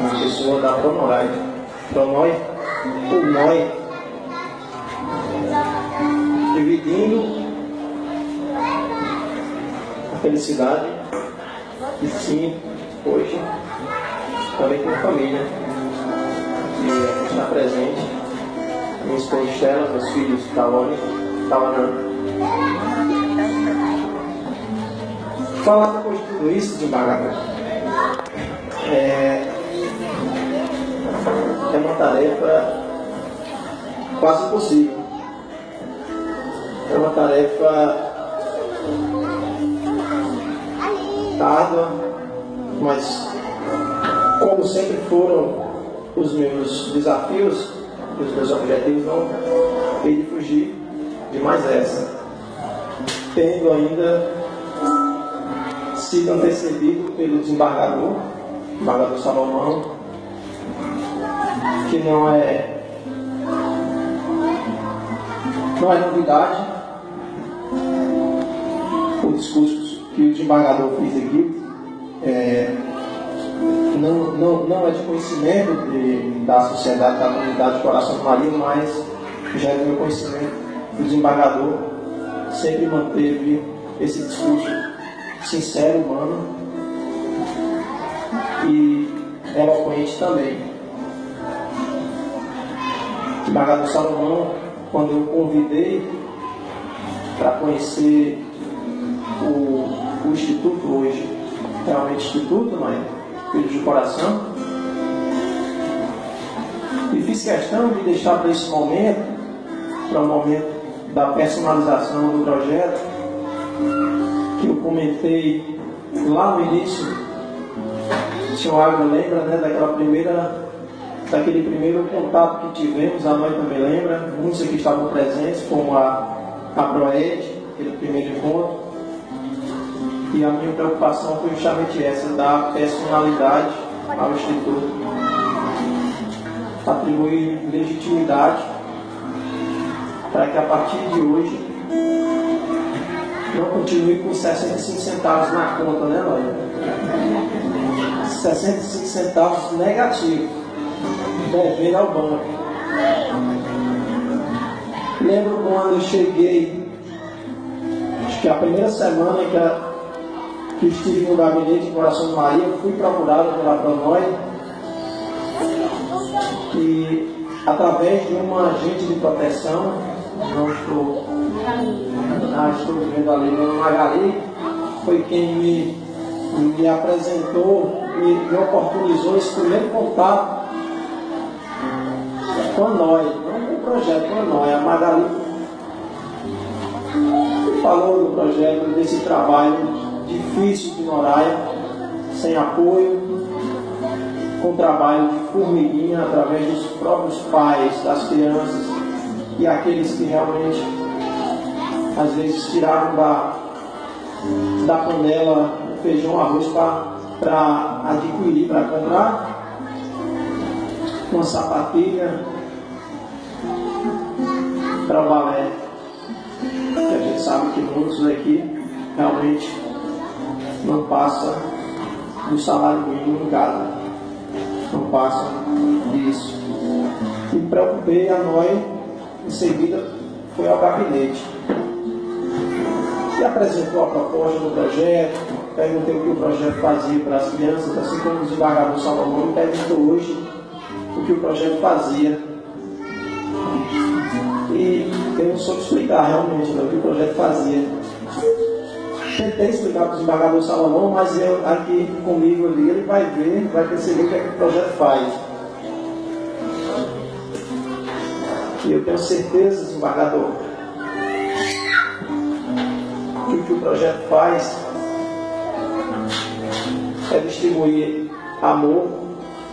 na pessoa da Pronoi, dividindo a felicidade e sim, hoje, também com a família, que está presente, minha esposa Estela, meus filhos Tawane, Tawanã. Falar depois de tudo isso, desembargador, é uma tarefa quase impossível. É uma tarefa árdua, mas como sempre foram os meus desafios, os meus objetivos, não hei de fugir de mais essa. Tendo ainda sido antecedido pelo desembargador Salomão, que não é novidade o discurso que o desembargador fez aqui, não é de conhecimento da sociedade, da comunidade de Coração de Maria, mas já é do meu conhecimento. O desembargador sempre manteve esse discurso sincero, humano e eloquente também. O desembargador Salomão, quando eu convidei para conhecer o Instituto hoje, realmente Instituto, não é? Filhos do Coração, e fiz questão de deixar para esse momento, para o momento da personalização do projeto, que eu comentei lá no início. O senhor Agro lembra, né, daquele primeiro contato que tivemos, a mãe também lembra, muitos aqui estavam presentes, como a Proed, aquele primeiro encontro. E a minha preocupação foi justamente essa, dar personalidade ao Instituto, atribuir legitimidade, para que a partir de hoje não continue com 65 centavos na conta, né, Lóia? 65 centavos negativos, devendo ao banco. Lembro quando eu cheguei, acho que a primeira semana que estive no gabinete de Coração de Maria, fui procurado pela Pronoi e, através de uma agente de proteção, estou vendo ali, Magali, foi quem me apresentou, me oportunizou esse primeiro contato com a NOI, não com o projeto, com a NOI. A Magali falou do projeto, desse trabalho difícil de Noraia, sem apoio, com trabalho de formiguinha, através dos próprios pais, das crianças e aqueles que realmente às vezes tiravam da panela feijão, arroz para adquirir, para comprar uma sapatilha para o balé, que a gente sabe que muitos aqui realmente não passa do salário mínimo em casa, não passa disso. E me preocupei, a NOI em seguida foi ao gabinete e apresentou a proposta do projeto. Perguntei o que o projeto fazia para as crianças, assim como o desembargador Salomão me perguntou hoje o que o projeto fazia. E eu não soube explicar realmente o que o projeto fazia. Tentei explicar para o desembargador Salomão, mas eu aqui comigo ali, ele vai ver, vai perceber o que é que o projeto faz. E eu tenho certeza, desembargador, que o que o projeto faz é distribuir amor,